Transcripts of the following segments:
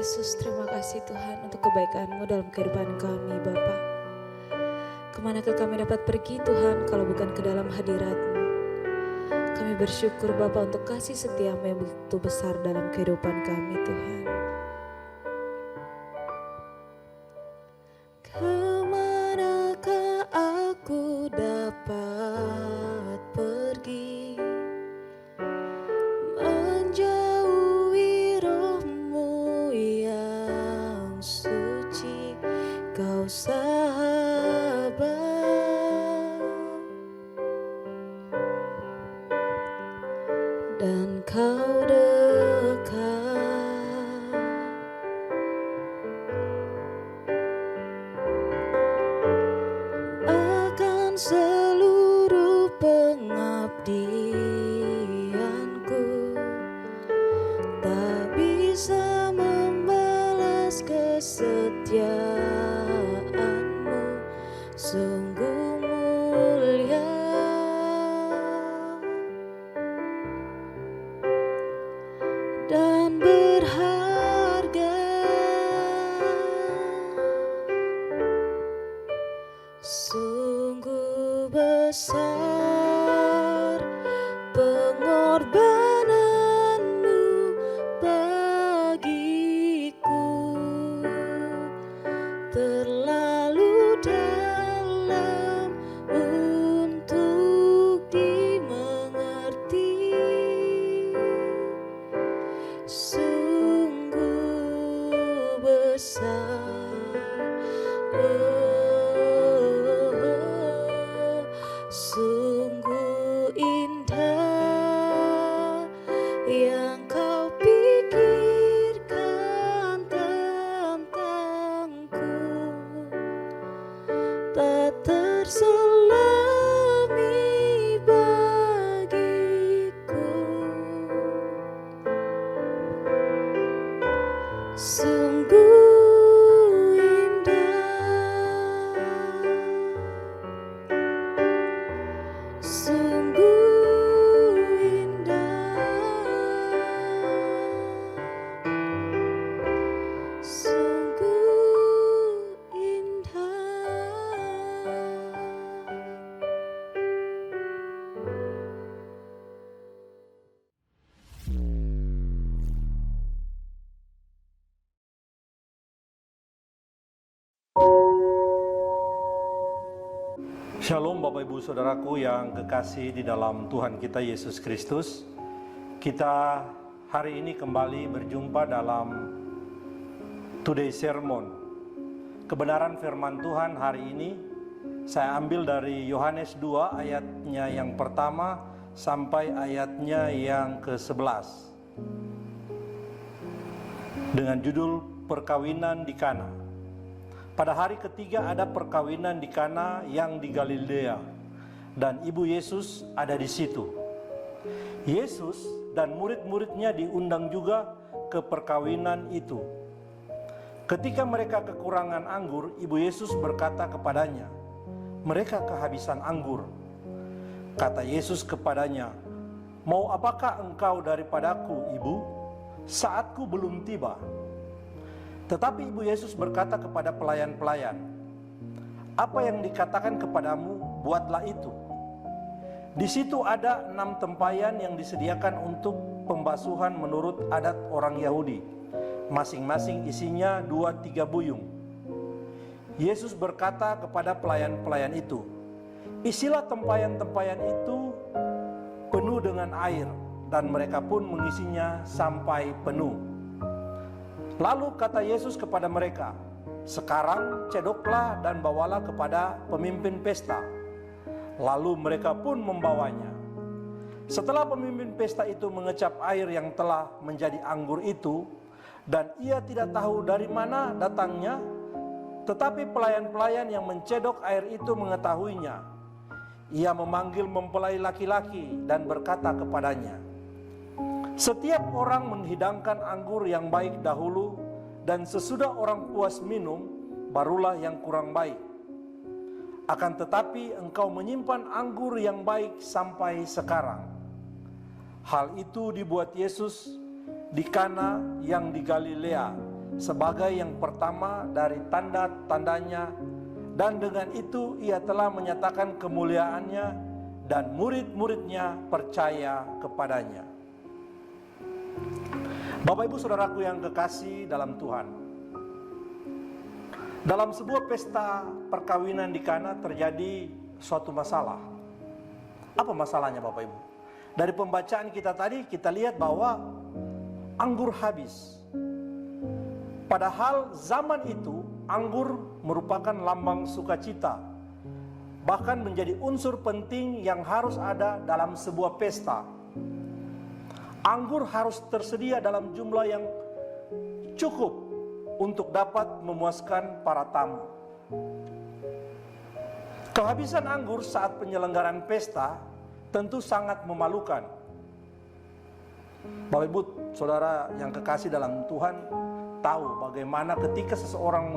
Yesus, terima kasih Tuhan untuk kebaikan-Mu dalam kehidupan kami Bapa. Kemanakah kami dapat pergi Tuhan kalau bukan ke dalam hadirat-Mu? Kami bersyukur Bapa untuk kasih setia-Mu yang begitu besar dalam kehidupan kami Tuhan. Kemanakah aku dapat pergi? Menjauhi roh-Mu yang suci, Kau sahabat, dan Kau dekat. Akan seluruh pengabdianku, tak bisa membalas kesetiaan-Mu, sungguh mulia dan berharga. Sungguh besar pengorbanan-Mu bagiku, terlalu dalam untuk dimengerti. Sungguh besar, sungguh indah yang Kau pikirkan tentangku, tak terselami bagiku. Sungguh indah, sungguh indah, sungguh indah. Shalom Bapak Ibu Saudaraku yang kekasih di dalam Tuhan kita Yesus Kristus. Kita hari ini kembali berjumpa dalam Today Sermon. Kebenaran firman Tuhan hari ini saya ambil dari Yohanes 2 ayatnya yang pertama sampai ayatnya yang ke-11 dengan judul Perkawinan di Kana. Pada hari ketiga ada perkawinan di Kana yang di Galilea, dan ibu Yesus ada di situ. Yesus dan murid-muridnya diundang juga ke perkawinan itu. Ketika mereka kekurangan anggur, ibu Yesus berkata kepadanya, "Mereka kehabisan anggur." Kata Yesus kepadanya, "Mau apakah engkau daripadaku, ibu? Saatku belum tiba." Tetapi ibu Yesus berkata kepada pelayan-pelayan, "Apa yang dikatakan kepadamu, buatlah itu." Di situ ada 6 tempayan yang disediakan untuk pembasuhan menurut adat orang Yahudi. Masing-masing isinya 2-3 buyung. Yesus berkata kepada pelayan-pelayan itu, "Isilah tempayan-tempayan itu penuh dengan air," dan mereka pun mengisinya sampai penuh. Lalu kata Yesus kepada mereka, "Sekarang cedoklah dan bawalah kepada pemimpin pesta." Lalu mereka pun membawanya. Setelah pemimpin pesta itu mengecap air yang telah menjadi anggur itu, dan ia tidak tahu dari mana datangnya, tetapi pelayan-pelayan yang mencedok air itu mengetahuinya. Ia memanggil mempelai laki-laki dan berkata kepadanya, "Setiap orang menghidangkan anggur yang baik dahulu, dan sesudah orang puas minum, barulah yang kurang baik. Akan tetapi engkau menyimpan anggur yang baik sampai sekarang." Hal itu dibuat Yesus di Kana yang di Galilea, sebagai yang pertama dari tanda-tandanya, dan dengan itu ia telah menyatakan kemuliaannya dan murid-muridnya percaya kepadanya. Bapak Ibu Saudaraku yang kekasih dalam Tuhan, dalam sebuah pesta perkawinan di Kana terjadi suatu masalah. Apa masalahnya Bapak Ibu? Dari pembacaan kita tadi kita lihat bahwa anggur habis. Padahal zaman itu anggur merupakan lambang sukacita, bahkan menjadi unsur penting yang harus ada dalam sebuah pesta. Anggur harus tersedia dalam jumlah yang cukup untuk dapat memuaskan para tamu. Kehabisan anggur saat penyelenggaraan pesta tentu sangat memalukan. Bapak Ibu Saudara yang kekasih dalam Tuhan tahu bagaimana ketika seseorang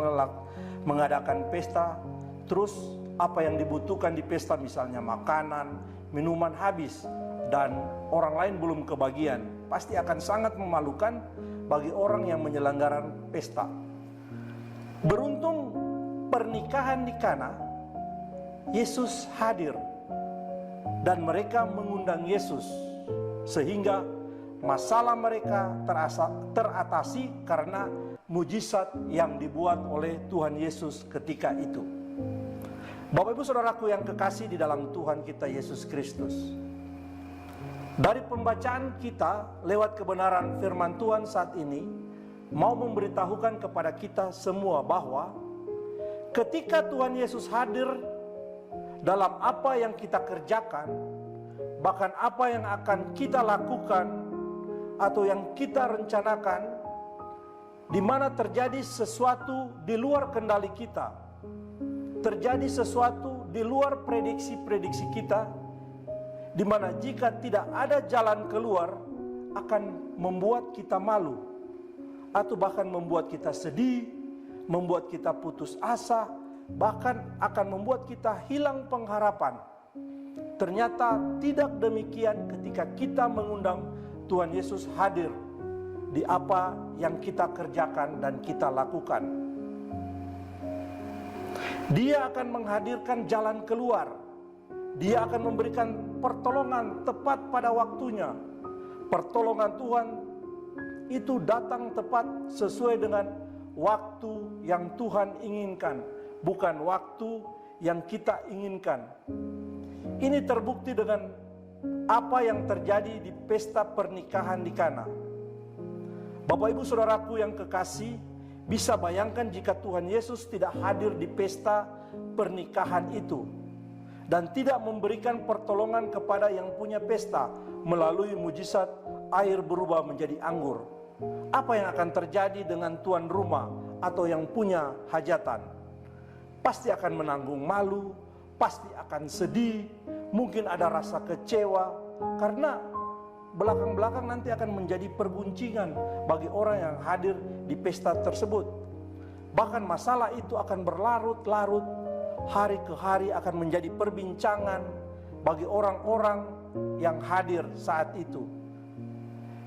mengadakan pesta, terus apa yang dibutuhkan di pesta, misalnya makanan, minuman habis, dan orang lain belum kebagian, pasti akan sangat memalukan bagi orang yang menyelenggarakan pesta. Beruntung pernikahan di Kana, Yesus hadir dan mereka mengundang Yesus, sehingga masalah mereka teratasi karena mujizat yang dibuat oleh Tuhan Yesus ketika itu. Bapak Ibu Saudaraku yang kekasih di dalam Tuhan kita Yesus Kristus, dari pembacaan kita lewat kebenaran firman Tuhan saat ini mau memberitahukan kepada kita semua bahwa ketika Tuhan Yesus hadir dalam apa yang kita kerjakan, bahkan apa yang akan kita lakukan atau yang kita rencanakan, di mana terjadi sesuatu di luar kendali kita, terjadi sesuatu di luar prediksi-prediksi kita, di mana jika tidak ada jalan keluar akan membuat kita malu, atau bahkan membuat kita sedih, membuat kita putus asa, bahkan akan membuat kita hilang pengharapan. Ternyata tidak demikian ketika kita mengundang Tuhan Yesus hadir di apa yang kita kerjakan dan kita lakukan. Dia akan menghadirkan jalan keluar. Dia akan memberikan pertolongan tepat pada waktunya. Pertolongan Tuhan itu datang tepat sesuai dengan waktu yang Tuhan inginkan, bukan waktu yang kita inginkan. Ini terbukti dengan apa yang terjadi di pesta pernikahan di Kana. Bapak Ibu Saudaraku yang kekasih, bisa bayangkan jika Tuhan Yesus tidak hadir di pesta pernikahan itu dan tidak memberikan pertolongan kepada yang punya pesta melalui mujizat air berubah menjadi anggur. Apa yang akan terjadi dengan tuan rumah atau yang punya hajatan? Pasti akan menanggung malu, pasti akan sedih, mungkin ada rasa kecewa, karena belakang-belakang nanti akan menjadi perguncingan bagi orang yang hadir di pesta tersebut. Bahkan masalah itu akan berlarut-larut, hari ke hari akan menjadi perbincangan bagi orang-orang yang hadir saat itu.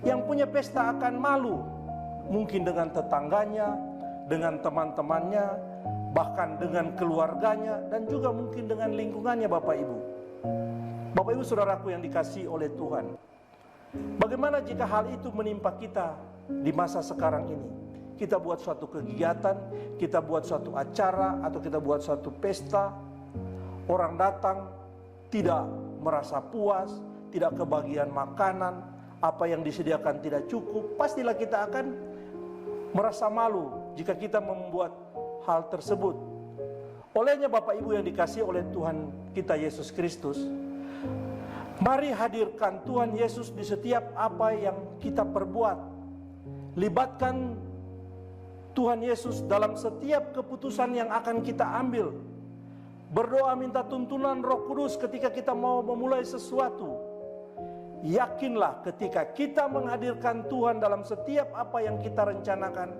Yang punya pesta akan malu, mungkin dengan tetangganya, dengan teman-temannya, bahkan dengan keluarganya, dan juga mungkin dengan lingkungannya. Bapak Ibu Saudaraku yang dikasihi oleh Tuhan, bagaimana jika hal itu menimpa kita di masa sekarang ini? Kita buat suatu kegiatan, kita buat suatu acara, atau kita buat suatu pesta, orang datang tidak merasa puas, tidak kebagian makanan, apa yang disediakan tidak cukup, pastilah kita akan merasa malu jika kita membuat hal tersebut. Olehnya Bapak Ibu yang dikasihi oleh Tuhan kita Yesus Kristus, mari hadirkan Tuhan Yesus di setiap apa yang kita perbuat. Libatkan Tuhan Yesus dalam setiap keputusan yang akan kita ambil. Berdoa minta tuntunan Roh Kudus ketika kita mau memulai sesuatu. Yakinlah ketika kita menghadirkan Tuhan dalam setiap apa yang kita rencanakan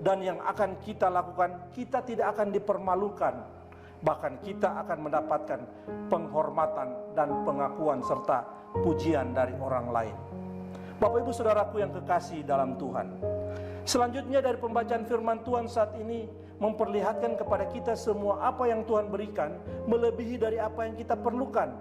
dan yang akan kita lakukan, kita tidak akan dipermalukan. Bahkan kita akan mendapatkan penghormatan dan pengakuan serta pujian dari orang lain. Bapak Ibu Saudaraku yang kekasih dalam Tuhan, Selanjutnya dari pembacaan firman Tuhan saat ini memperlihatkan kepada kita semua apa yang Tuhan berikan melebihi dari apa yang kita perlukan.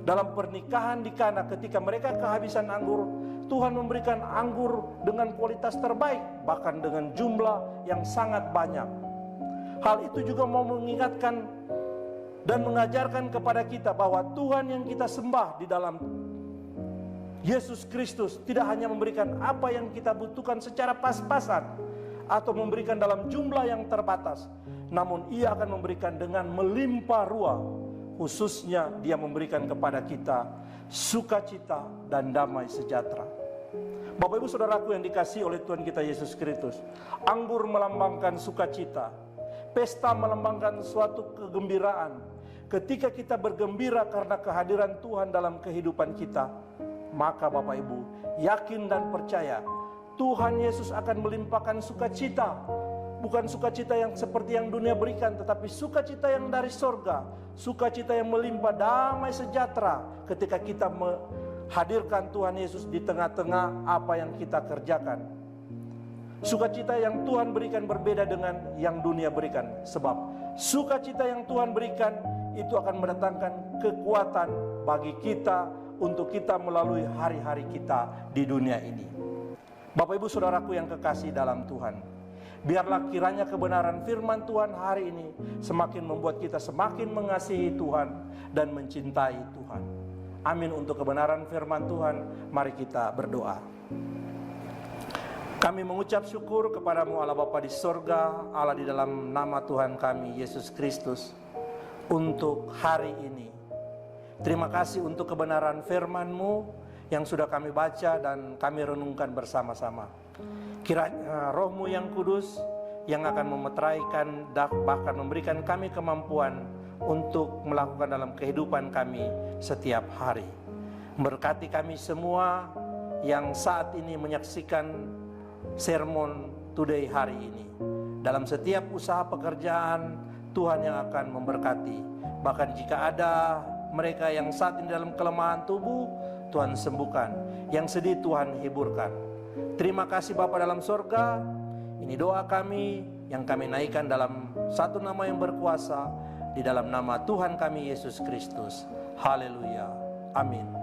Dalam pernikahan di Kana ketika mereka kehabisan anggur, Tuhan memberikan anggur dengan kualitas terbaik, bahkan dengan jumlah yang sangat banyak. Hal itu juga mau mengingatkan dan mengajarkan kepada kita bahwa Tuhan yang kita sembah di dalam Yesus Kristus tidak hanya memberikan apa yang kita butuhkan secara pas-pasan atau memberikan dalam jumlah yang terbatas, namun Ia akan memberikan dengan melimpah ruah. Khususnya Dia memberikan kepada kita sukacita dan damai sejahtera. Bapak Ibu Saudaraku yang dikasihi oleh Tuhan kita Yesus Kristus, anggur melambangkan sukacita, pesta melambangkan suatu kegembiraan. Ketika kita bergembira karena kehadiran Tuhan dalam kehidupan kita, maka Bapak Ibu yakin dan percaya Tuhan Yesus akan melimpahkan sukacita. Bukan sukacita yang seperti yang dunia berikan, tetapi sukacita yang dari sorga, sukacita yang melimpah, damai sejahtera ketika kita menghadirkan Tuhan Yesus di tengah-tengah apa yang kita kerjakan. Sukacita yang Tuhan berikan berbeda dengan yang dunia berikan, sebab sukacita yang Tuhan berikan itu akan mendatangkan kekuatan bagi kita untuk kita melalui hari-hari kita di dunia ini. Bapak Ibu Saudaraku yang kekasih dalam Tuhan, biarlah kiranya kebenaran firman Tuhan hari ini semakin membuat kita semakin mengasihi Tuhan dan mencintai Tuhan. Amin untuk kebenaran firman Tuhan. Mari kita berdoa. Kami mengucap syukur kepadamu Allah Bapa di sorga, Allah di dalam nama Tuhan kami Yesus Kristus untuk hari ini. Terima kasih untuk kebenaran firman-Mu yang sudah kami baca dan kami renungkan bersama-sama. Kiranya Roh-Mu yang kudus yang akan memeteraikan bahkan memberikan kami kemampuan untuk melakukan dalam kehidupan kami setiap hari. Berkati kami semua yang saat ini menyaksikan sermon today hari ini. Dalam setiap usaha pekerjaan, Tuhan yang akan memberkati. Bahkan jika ada mereka yang saat ini dalam kelemahan tubuh, Tuhan sembuhkan. Yang sedih Tuhan hiburkan. Terima kasih Bapa dalam sorga. Ini doa kami yang kami naikkan dalam satu nama yang berkuasa, di dalam nama Tuhan kami Yesus Kristus. Haleluya. Amin.